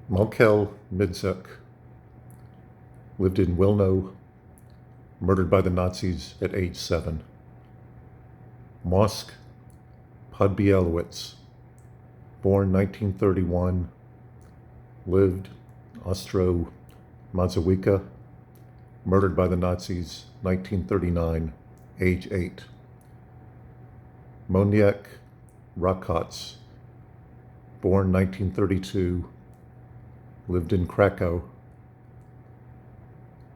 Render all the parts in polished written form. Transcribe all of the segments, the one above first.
Malkel Midzek lived in Wilno, murdered by the Nazis at age 7. Mosk Podbielowicz, born 1931, lived Ostro-Mazowiecka, murdered by the Nazis 1939, age 8. Moniek Rakotz, born 1932, lived in Krakow,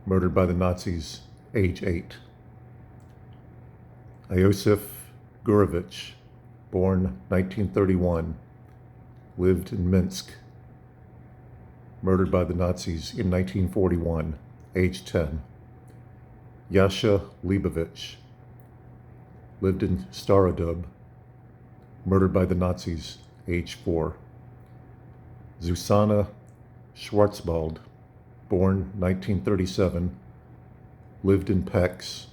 murdered by the Nazis, age 8. Iosif Gurevich, born 1931, lived in Minsk, murdered by the Nazis in 1941, age 10. Yasha Leibovich, lived in Starodub, murdered by the Nazis, age 4. Zuzana Schwarzwald, born 1937, lived in Pécs,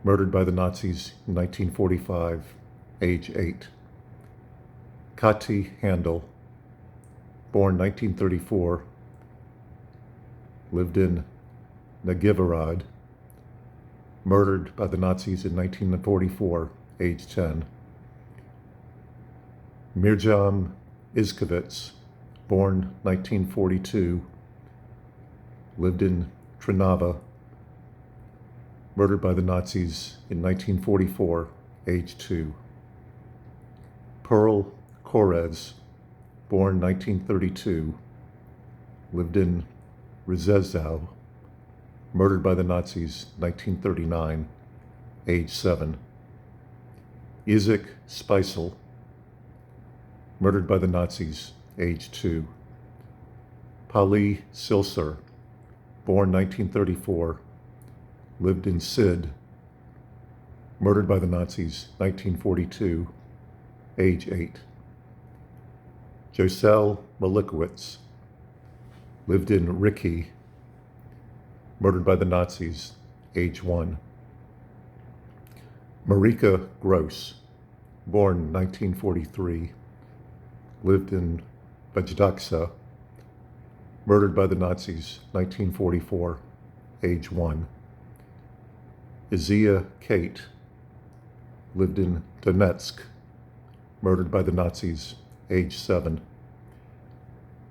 murdered by the Nazis in 1945, age 8. Kati Handel, born 1934, lived in Nagivarad, murdered by the Nazis in 1944, age 10. Mirjam Izkovitz, born 1942, lived in Trnava, murdered by the Nazis in 1944, age 2. Pearl Korez, born 1932, lived in Rzeszów, murdered by the Nazis 1939, age 7. Isaac Speisel, murdered by the Nazis, age 2. Pali Silser, born 1934, lived in Sid, murdered by the Nazis 1942, age 8. Josel Malikowicz, lived in Ricky, murdered by the Nazis, age 1. Marika Gross, born 1943, lived in Vajdaksa, murdered by the Nazis, 1944, age 1. Izia Kate, lived in Donetsk, murdered by the Nazis, age 7.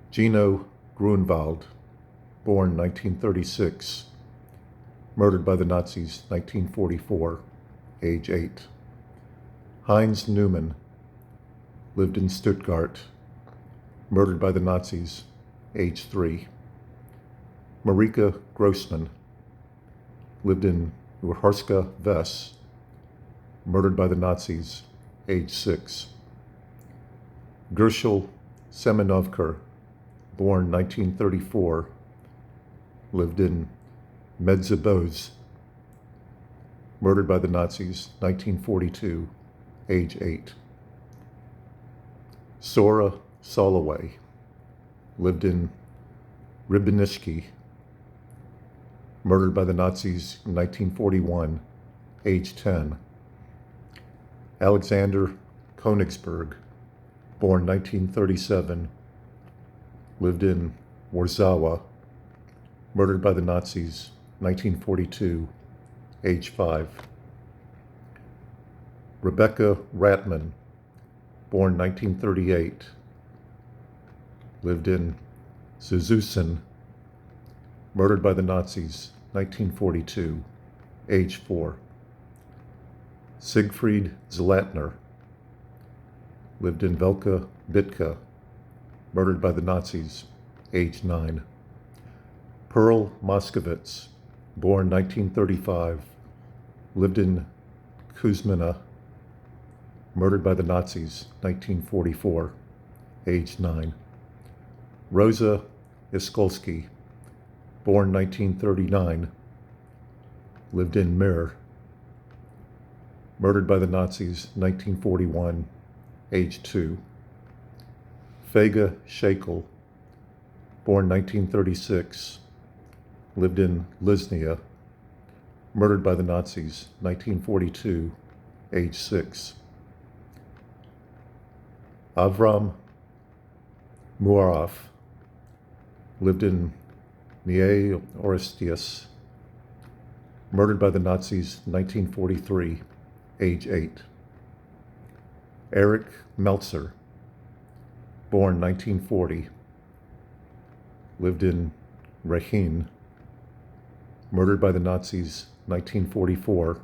Gino Grunwald, born 1936, murdered by the Nazis, 1944, age 8. Heinz Newman, lived in Stuttgart, murdered by the Nazis, age 3. Marika Grossman, lived in Uharska Ves, murdered by the Nazis, age 6. Gershel Semenovker, born 1934, lived in Medzeboz, murdered by the Nazis, 1942, age 8. Sora Soloway, lived in Rybinishki, murdered by the Nazis in 1941, age 10. Alexander Konigsberg, born 1937, lived in Warzawa, murdered by the Nazis, 1942, age 5. Rebecca Ratman, born 1938, lived in Shulimson, murdered by the Nazis, 1942, age 4. Siegfried Zlatner, lived in Velka Bitka, murdered by the Nazis, age 9. Pearl Moskowitz, born 1935, lived in Kuzmina, murdered by the Nazis, 1944, age 9. Rosa Iskolsky, born 1939, lived in Mir, murdered by the Nazis, 1941, age 2. Fega Shakel, born 1936, lived in Liznia, murdered by the Nazis, 1942, age 6. Avram Muarov, lived in Nier Orestius, murdered by the Nazis 1943, age 8. Erich Meltzer, born 1940, lived in Rechin, murdered by the Nazis 1944,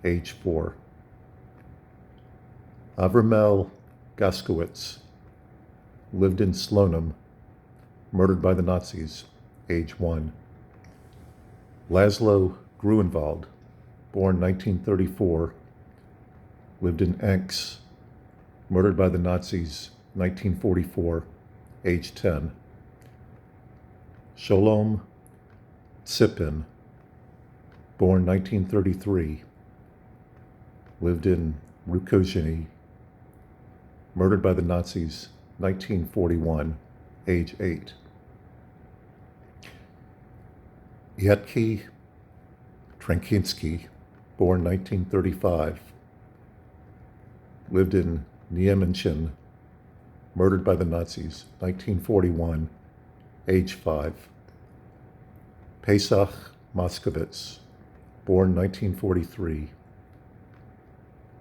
age 4. Avramel Gaskowitz, lived in Slonim, murdered by the Nazis, age 1. Laszlo Gruenwald, born 1934, lived in Enks, murdered by the Nazis, 1944, age 10. Sholom Tsipin, born 1933, lived in Rukozhiny, murdered by the Nazis, 1941, age 8. Yetki Trankinsky, born 1935, lived in Niemenchin, murdered by the Nazis, 1941, age 5. Pesach Moskowitz, born 1943,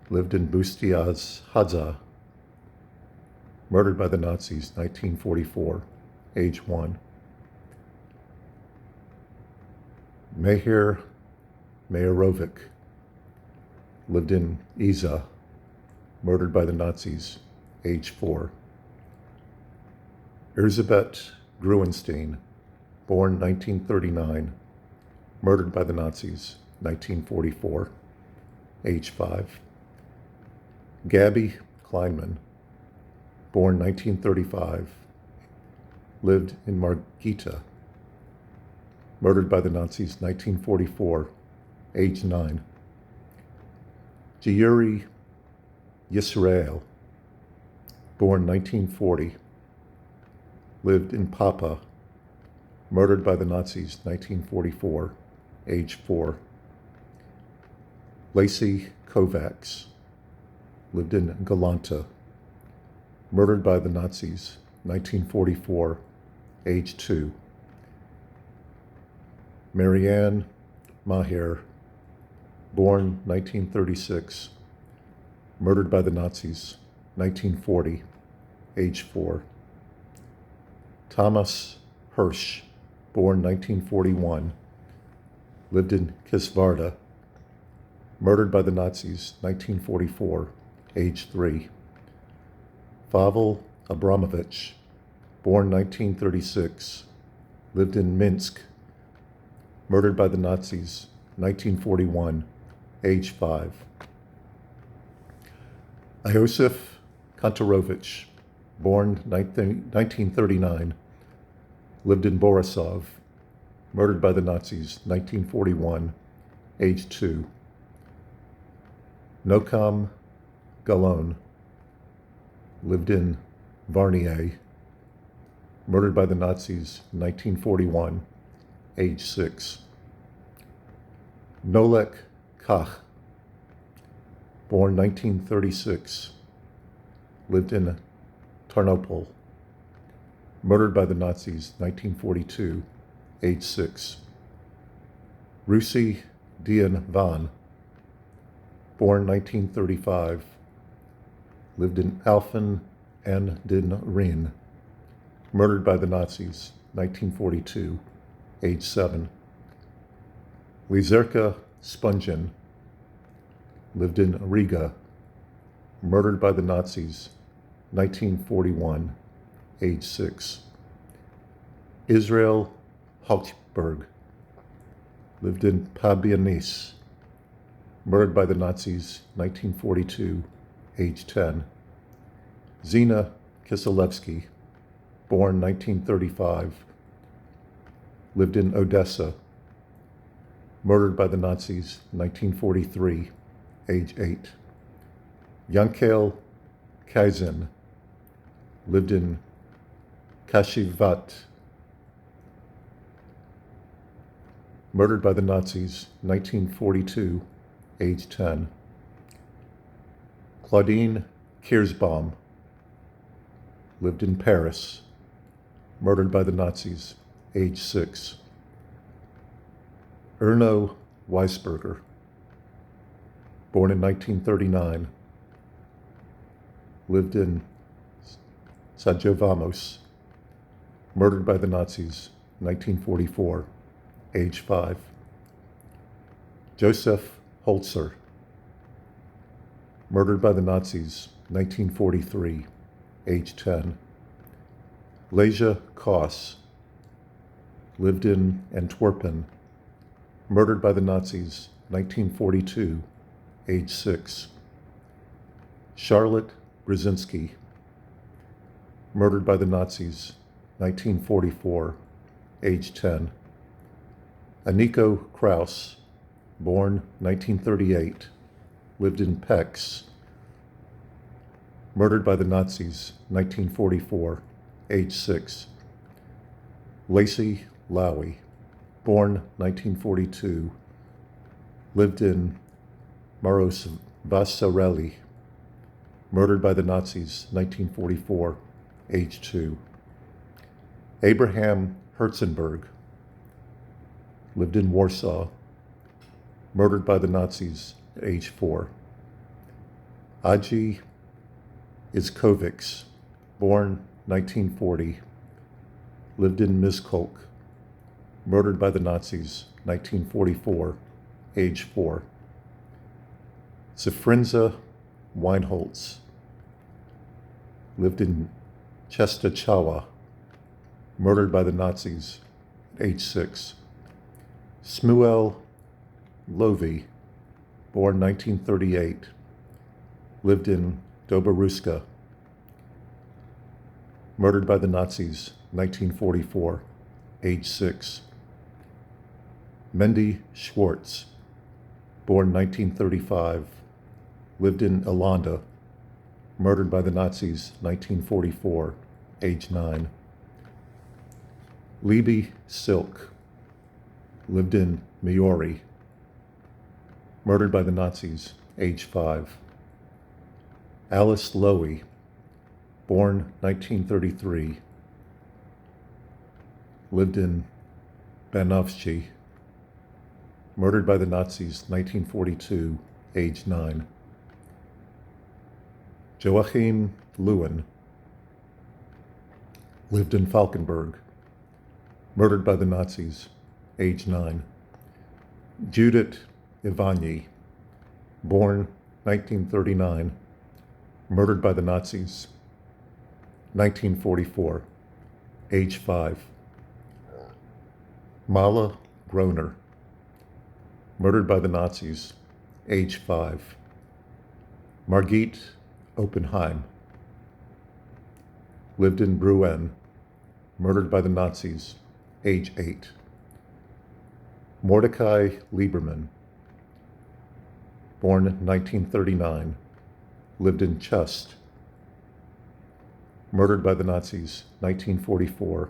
lived in Bustiaz Hadza, murdered by the Nazis, 1944, age 1. Mehir Meyerovic, lived in Iza, murdered by the Nazis, age 4. Erzsébet Gruenstein, born 1939, murdered by the Nazis, 1944, age 5. Gabby Kleinman, born 1935, lived in Margita, murdered by the Nazis, 1944, age 9. Jeyuri Yisrael, born 1940, lived in Papa, murdered by the Nazis, 1944, age 4. Lacey Kovacs, lived in Galanta, murdered by the Nazis, 1944, age 2. Marianne Maher, born 1936, murdered by the Nazis, 1940, age 4. Thomas Hirsch, born 1941, lived in Kisvarda, murdered by the Nazis, 1944, age 3. Pavel Abramovich, born 1936, lived in Minsk, murdered by the Nazis, 1941, age 5. Iosif Kantorovich, born 1939, lived in Borisov, murdered by the Nazis, 1941, age 2. Nokam Galon, lived in Varnier, murdered by the Nazis, 1941, age 6. Nolek Kach, born 1936, lived in Tarnopol, murdered by the Nazis, 1942, age 6. Rusi Dian Van, born 1935, lived in Alphen an den Rhin, murdered by the Nazis, 1942, age 7. Lizerka Spungen, lived in Riga, murdered by the Nazis, 1941, age 6. Israel Hochberg, lived in Pabianice, murdered by the Nazis, 1942, age 10. Zina Kiselevsky, born 1935, lived in Odessa, murdered by the Nazis, 1943, age 8. Yankel Kaizen, lived in Kashivat, murdered by the Nazis, 1942, age 10. Claudine Kiersbaum, lived in Paris, murdered by the Nazis, age 6. Erno Weisberger, born in 1939, lived in Sajovamos, murdered by the Nazis, 1944, age 5. Joseph Holzer, murdered by the Nazis, 1943, age 10. Leja Koss, lived in Antwerpen, murdered by the Nazis, 1942, age 6. Charlotte Brzezinski, murdered by the Nazis, 1944, age 10. Aniko Kraus, born 1938, lived in Pécs, murdered by the Nazis, 1944, age 6. Lacey Lowy, born 1942, lived in Marosvasareli, murdered by the Nazis, 1944, age 2. Abraham Herzenberg, lived in Warsaw, murdered by the Nazis, age 4. Aji Iskovics, born 1940, lived in Miskolc, murdered by the Nazis, 1944, age 4. Zefrinza Weinholz, lived in Czestochowa, murdered by the Nazis, age 6. Smuel Lowy, born 1938, lived in Doboruska, murdered by the Nazis, 1944, age 6. Mendy Schwartz, born 1935, lived in Ilanda, murdered by the Nazis, 1944, age 9. Libby Silk, lived in Miori, murdered by the Nazis, age 5. Alice Lowy, born 1933, lived in Banovci, murdered by the Nazis, 1942, age 9. Joachim Lewin, lived in Falkenberg, murdered by the Nazis, age 9. Judith Ivany, born 1939, murdered by the Nazis, 1944, age 5. Mala Groner, murdered by the Nazis, age 5. Margit Oppenheim, lived in Bruen, murdered by the Nazis, age 8. Mordecai Lieberman, born 1939, lived in Chust, murdered by the Nazis, 1944,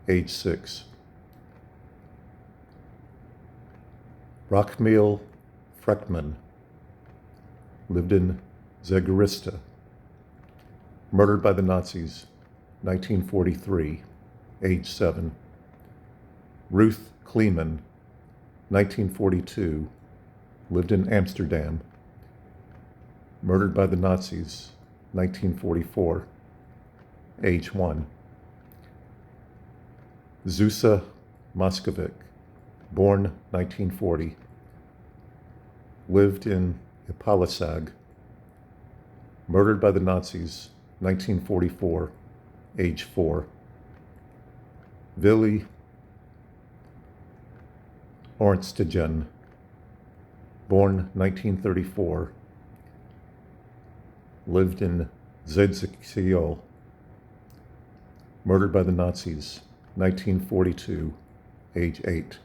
age 6. Rachmiel Freckman, lived in Zagorista, murdered by the Nazis, 1943, age 7. Ruth Kleeman, 1942, lived in Amsterdam, murdered by the Nazis, 1944, age 1. Zusa Moskovic, born 1940, lived in Ipalasag, murdered by the Nazis, 1944, age 4. Willy Ornstegen, born 1934, lived in Zedzikciol, murdered by the Nazis, 1942, age 8.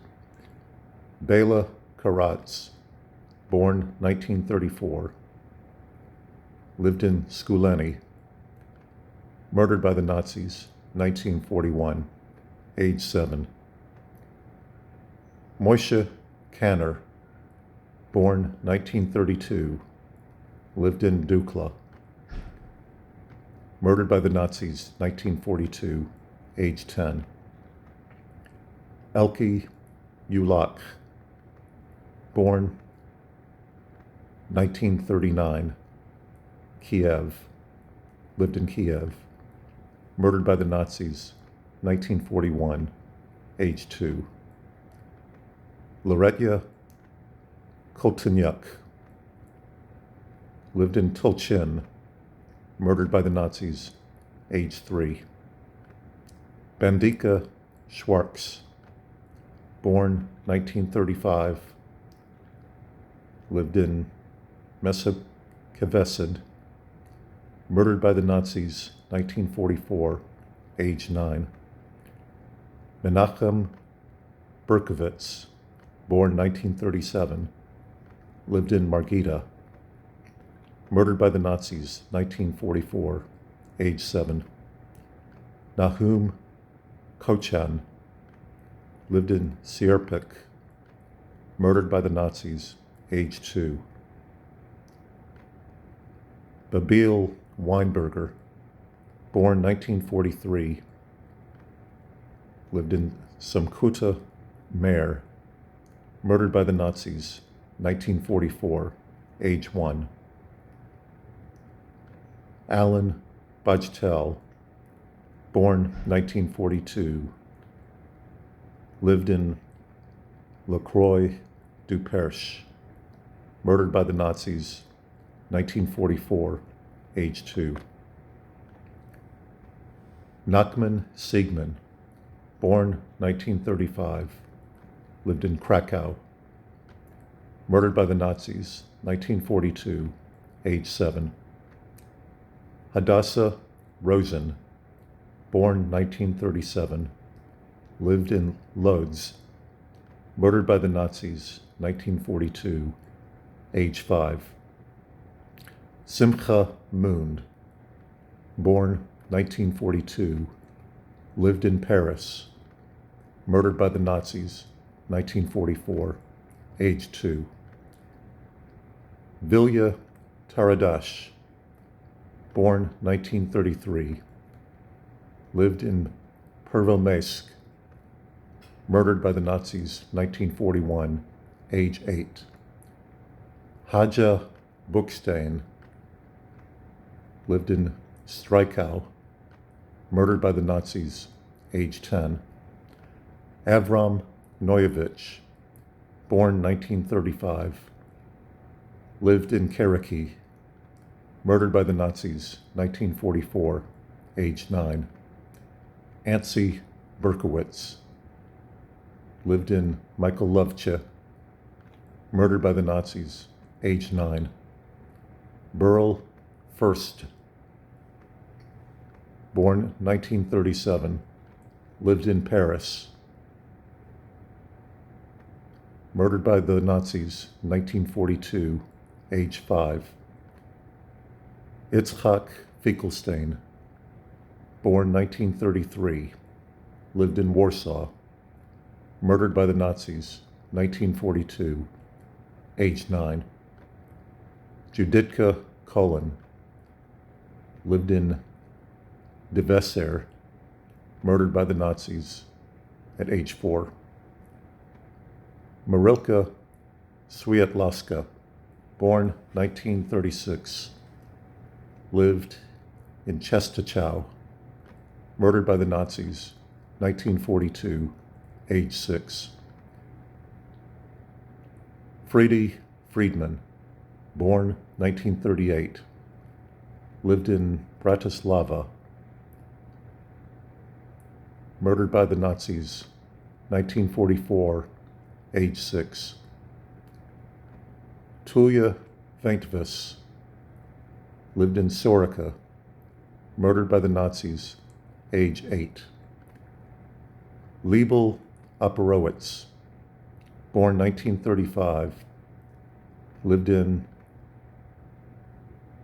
Bela Karatz, born 1934, lived in Skuleni, murdered by the Nazis, 1941, age 7. Moishe Kanner, born 1932, lived in Dukla, murdered by the Nazis, 1942, age 10. Elke Ulak, born 1939, Kiev, lived in Kiev, murdered by the Nazis, 1941, age 2. Loretya Koltanyuk, lived in Tulchin, murdered by the Nazis, age 3. Bandika Schwartz, born 1935, lived in Messakavesed, murdered by the Nazis, 1944, age 9. Menachem Berkowitz, born 1937, lived in Margita, murdered by the Nazis, 1944, age 7. Nahum Kochan, lived in Sierpik, murdered by the Nazis, age 2. Babil Weinberger, born 1943, lived in Samkuta Mer, murdered by the Nazis, 1944, age 1. Alan Bajtel, born 1942, lived in La Croix du Perche, murdered by the Nazis, 1944, age 2. Nachman Siegman, born 1935, lived in Krakow, murdered by the Nazis, 1942, age 7. Hadassah Rosen, born 1937, lived in Lodz, murdered by the Nazis, 1942, age 5. Simcha Mund, born 1942, lived in Paris, murdered by the Nazis, 1944, age 2. Vilya Taradash, born 1933, lived in Pervomaysk, murdered by the Nazis, 1941, age 8. Haja Buchstein, lived in Strykow, murdered by the Nazis, age 10. Avram Noyevich, born 1935, lived in Cherokee, murdered by the Nazis, 1944, age 9. Antsy Berkowitz, lived in Mykolovce, murdered by the Nazis, age 9. Burl First, born 1937, lived in Paris, murdered by the Nazis, 1942, age 5. Itzhak Finkelstein, born 1933, lived in Warsaw, murdered by the Nazis, 1942, age 9. Juditka Cullen, lived in Devesser, murdered by the Nazis at age 4. Marilka Swiatlowska, born 1936, lived in Czestochow, murdered by the Nazis, 1942, age 6. Fredi Friedman, born 1938, lived in Bratislava, murdered by the Nazis, 1944, age 6. Tulia Vaintvis, lived in Sorica, murdered by the Nazis, age 8. Liebel Operowitz, born 1935, lived in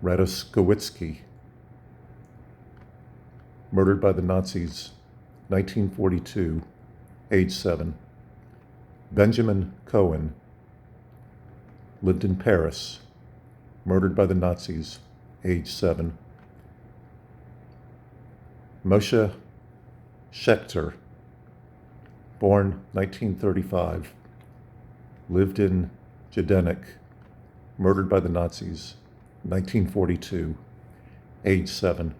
Radoskowitsky, murdered by the Nazis, 1942, age 7. Benjamin Cohen, lived in Paris, murdered by the Nazis, age 7. Moshe Schechter, born 1935, lived in Jdenek, murdered by the Nazis, 1942, age 7.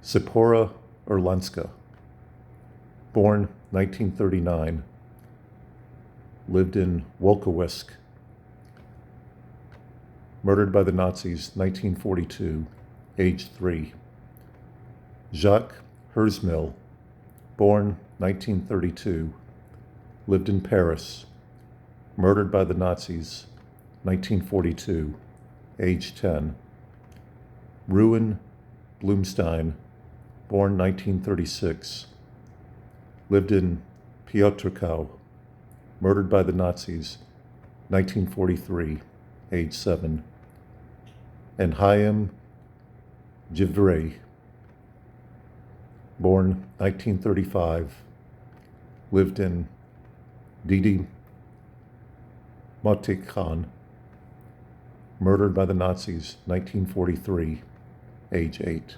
Sipora Erlanska, born 1939, lived in Wolkowisk, murdered by the Nazis, 1942, age 3. Jacques Herzmil, born 1932, lived in Paris, murdered by the Nazis, 1942, age 10. Ruin Blumstein, born 1936, lived in Piotrkow, murdered by the Nazis, 1943, age 7. And Chaim Jivrei, born 1935, lived in Didi Motikhan, murdered by the Nazis, 1943, age 8.